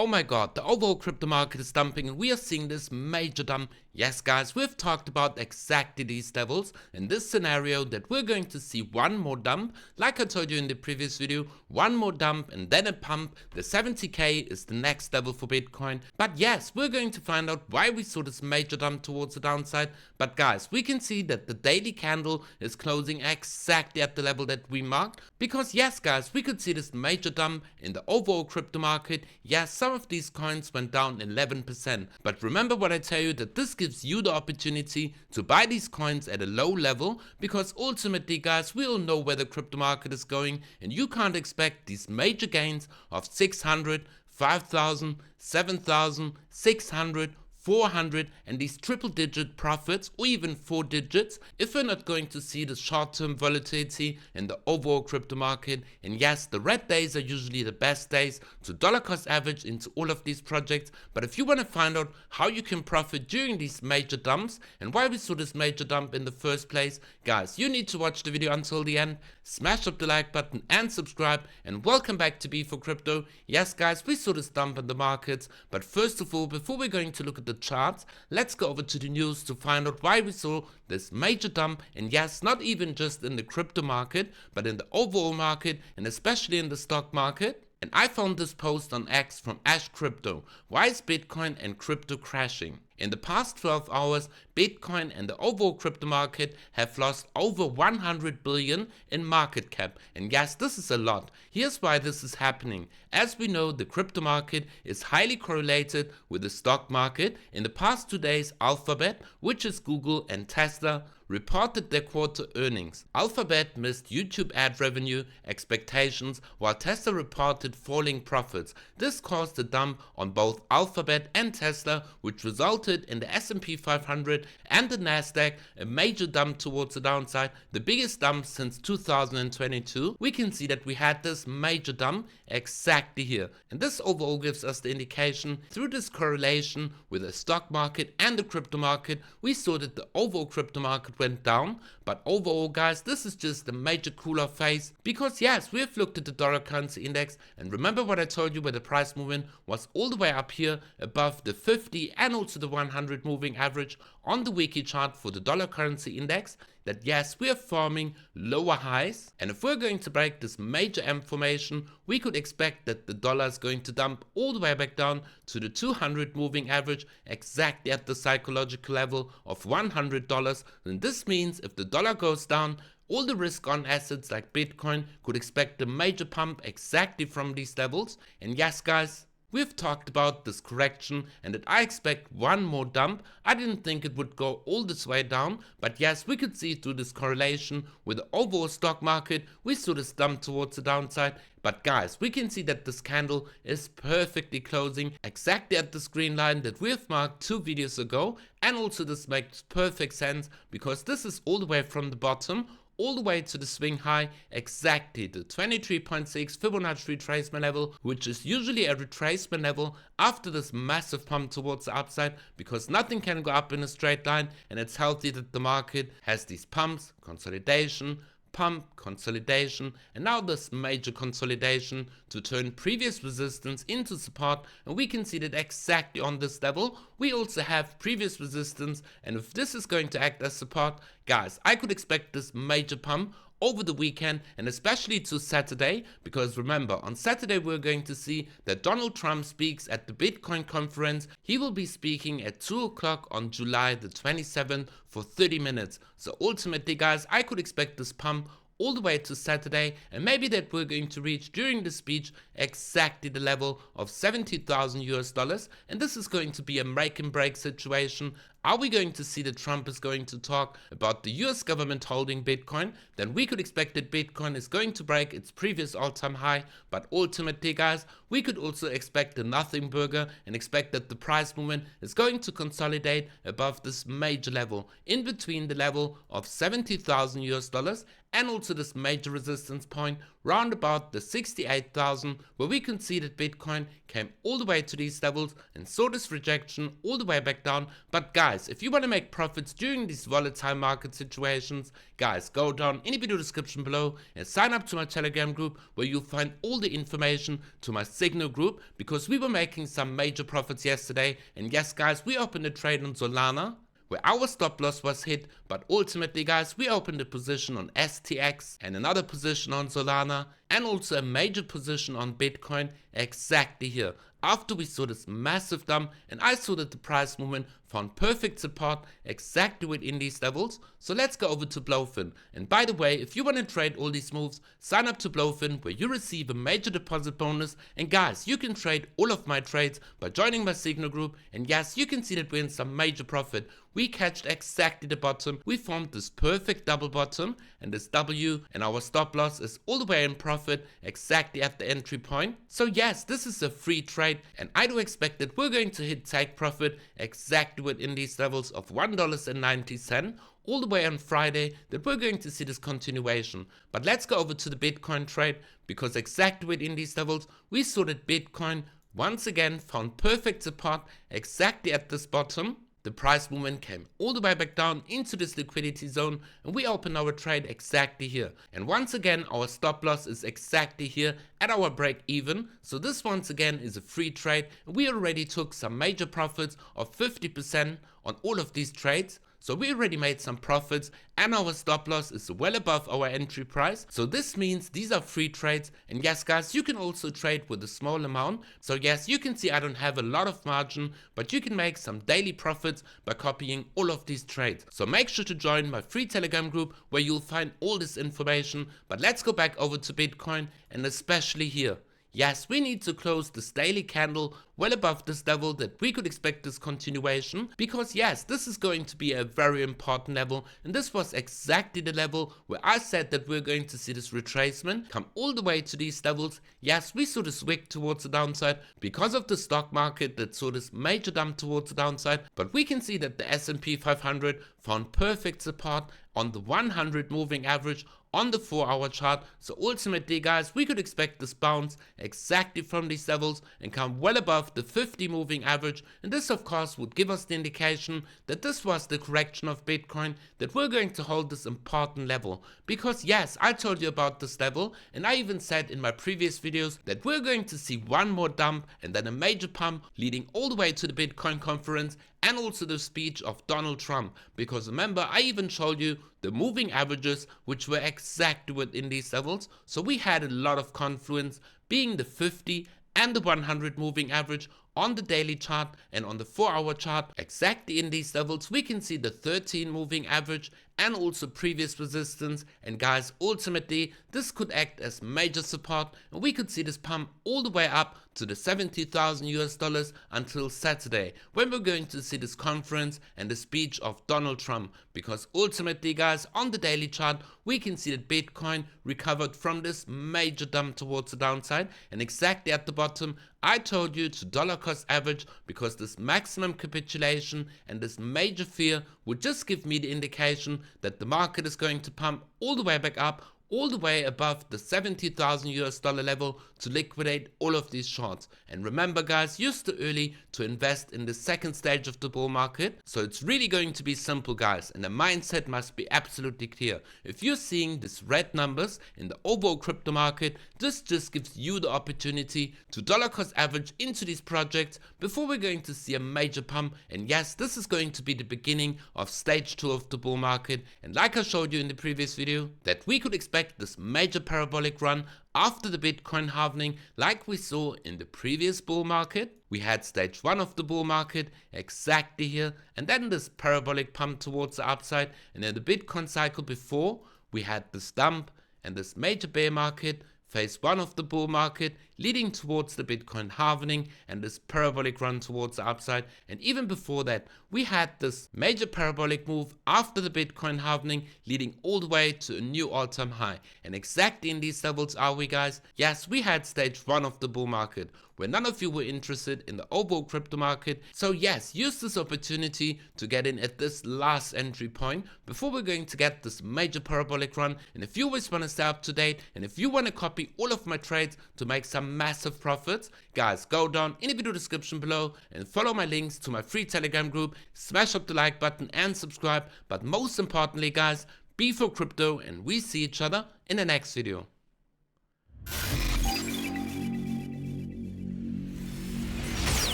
Oh my god, the overall crypto market is dumping and we are seeing this major dump. Yes guys, we've talked about exactly these levels in this scenario that we're going to see one more dump. Like I told you in the previous video, one more dump and then a pump. The 70k is the next level for Bitcoin. But yes, we're going to find out why we saw this major dump towards the downside. But guys, we can see that the daily candle is closing exactly at the level that we marked. Because yes guys, we could see this major dump in the overall crypto market. Yes, some of these coins went down 11%. But remember what I tell you, that this gives you the opportunity to buy these coins at a low level, because ultimately guys, we all know where the crypto market is going and you can't expect these major gains of 600, 5,000, 7,000, 600, 400 and these triple digit profits, or even 4 digits, if we're not going to see the short-term volatility in the overall crypto market. And yes, the red days are usually the best days to dollar cost average into all of these projects. But if you want to find out how you can profit during these major dumps and why we saw this major dump in the first place, guys, you need to watch the video until the end. Smash up the like button and subscribe, and welcome back to B4Crypto. Yes guys, we saw this dump in the markets, but first of all, before we're going to look at the charts, let's go over to the news to find out why we saw this major dump. And yes, not even just in the crypto market, but in the overall market and especially in the stock market. And I found this post on X from Ash Crypto. Why is Bitcoin and crypto crashing? In the past 12 hours, Bitcoin and the overall crypto market have lost over 100 billion in market cap. And yes, this is a lot. Here's why this is happening. As we know, the crypto market is highly correlated with the stock market. In the past 2 days, Alphabet, which is Google, and Tesla reported their quarter earnings. Alphabet missed YouTube ad revenue expectations, while Tesla reported falling profits. This caused a dump on both Alphabet and Tesla, which resulted in the S&P 500 and the Nasdaq a major dump towards the downside, the biggest dump since 2022. We can see that we had this major dump exactly here, and this overall gives us the indication through this correlation with the stock market and the crypto market. We saw that the overall crypto market went down, but overall guys, this is just a major cooler phase, because yes, we have looked at the dollar currency index, and remember what I told you, where the price movement was all the way up here above the 50 and also the 100 moving average on the weekly chart for the dollar currency index, that yes, we are forming lower highs. And if we're going to break this major M formation, we could expect that the dollar is going to dump all the way back down to the 200 moving average, exactly at the psychological level of $100. And this means if the dollar goes down, all the risk on assets like Bitcoin could expect a major pump exactly from these levels. And yes guys, we've talked about this correction and that I expect one more dump. I didn't think it would go all this way down, but yes, we could see through this correlation with the overall stock market, we saw this dump towards the downside. But guys, we can see that this candle is perfectly closing exactly at this green line that we have marked 2 videos ago. And also this makes perfect sense, because this is all the way from the bottom all the way to the swing high, exactly the 23.6 Fibonacci retracement level, which is usually a retracement level after this massive pump towards the upside, because nothing can go up in a straight line, and it's healthy that the market has these pumps, consolidation, pump, consolidation, and now this major consolidation to turn previous resistance into support. And we can see that exactly on this level we also have previous resistance, and if this is going to act as support, guys, I could expect this major pump over the weekend and especially to Saturday, because remember, on Saturday we're going to see that Donald Trump speaks at the Bitcoin conference. He will be speaking at 2 o'clock on July the 27th for 30 minutes. So ultimately guys, I could expect this pump all the way to Saturday, and maybe that we're going to reach during the speech exactly the level of 70,000 US dollars, and this is going to be a make and break situation. Are we going to see that Trump is going to talk about the US government holding Bitcoin? Then we could expect that Bitcoin is going to break its previous all-time high. But ultimately guys, we could also expect a nothing burger and expect that the price movement is going to consolidate above this major level, in between the level of 70,000 US dollars and also this major resistance point round about the 68,000, where we can see that Bitcoin came all the way to these levels and saw this rejection all the way back down. But guys, guys, if you want to make profits during these volatile market situations, guys, go down in the video description below and sign up to my Telegram group where you'll find all the information to my Signal group, because we were making some major profits yesterday. And yes guys, we opened a trade on Solana where our stop loss was hit, but ultimately guys, we opened a position on STX and another position on Solana and also a major position on Bitcoin exactly here. After we saw this massive dump and I saw that the price movement found perfect support exactly within these levels. So let's go over to BloFin. And by the way, if you want to trade all these moves, sign up to BloFin where you receive a major deposit bonus. And guys, you can trade all of my trades by joining my Signal group. And yes, you can see that we're in some major profit. We catched exactly the bottom. We formed this perfect double bottom and this W, and our stop loss is all the way in profit exactly at the entry point. So yes, this is a free trade and I do expect that we're going to hit take profit exactly within these levels of $1.90 all the way on Friday, that we're going to see this continuation. But let's go over to the Bitcoin trade, because exactly within these levels we saw that Bitcoin once again found perfect support exactly at this bottom. The price movement came all the way back down into this liquidity zone and we opened our trade exactly here. And once again, our stop loss is exactly here at our break even. So this once again is a free trade. We already took some major profits of 50% on all of these trades. So we already made some profits and our stop loss is well above our entry price. So this means these are free trades. And yes guys, you can also trade with a small amount. So yes, you can see I don't have a lot of margin, but you can make some daily profits by copying all of these trades. So make sure to join my free Telegram group where you'll find all this information. But let's go back over to Bitcoin, and especially here. Yes, we need to close this daily candle well above this level that we could expect this continuation, because yes, this is going to be a very important level, and this was exactly the level where I said that we're going to see this retracement come all the way to these levels. Yes, we saw this wick towards the downside because of the stock market that saw this major dump towards the downside, but we can see that the S&P 500 found perfect support on the 100 moving average on the 4-hour chart. So ultimately guys, we could expect this bounce exactly from these levels and come well above the 50 moving average, and this of course would give us the indication that this was the correction of Bitcoin, that we're going to hold this important level. Because yes, I told you about this level, and I even said in my previous videos that we're going to see one more dump and then a major pump leading all the way to the Bitcoin conference and also the speech of Donald Trump. Because remember, I even showed you the moving averages which were exactly within these levels. So we had a lot of confluence, being the 50 and the 100 moving average on the daily chart, and on the 4-hour chart exactly in these levels we can see the 13 moving average and also previous resistance. And guys, ultimately this could act as major support, and we could see this pump all the way up to the $70,000 until Saturday, when we're going to see this conference and the speech of Donald Trump. Because ultimately guys, on the daily chart we can see that Bitcoin recovered from this major dump towards the downside, and exactly at the bottom I told you to dollar cost average, because this maximum capitulation and this major fear would just give me the indication that the market is going to pump all the way back up, all the way above the $70,000 level to liquidate all of these shorts. And remember guys, you're still early to invest in the second stage of the bull market. So it's really going to be simple guys, and the mindset must be absolutely clear. If you're seeing these red numbers in the overall crypto market, this just gives you the opportunity to dollar cost average into these projects before we're going to see a major pump. And yes, this is going to be the beginning of stage 2 of the bull market. And like I showed you in the previous video, that we could expect this major parabolic run after the Bitcoin halving, like we saw in the previous bull market. We had stage 1 of the bull market exactly here, and then this parabolic pump towards the upside. And in the Bitcoin cycle before, we had this dump and this major bear market, phase 1 of the bull market, leading towards the Bitcoin halving and this parabolic run towards the upside. And even before that, we had this major parabolic move after the Bitcoin halving, leading all the way to a new all-time high. And exactly in these levels are we guys. Yes, we had stage 1 of the bull market, where none of you were interested in the overall crypto market. So yes, use this opportunity to get in at this last entry point before we're going to get this major parabolic run. And if you always want to stay up to date, and if you want to copy copy all of my trades to make some massive profits, guys, go down in the video description below and follow my links to my free Telegram group, smash up the like button and subscribe, but most importantly guys, be for crypto, and we see each other in the next video.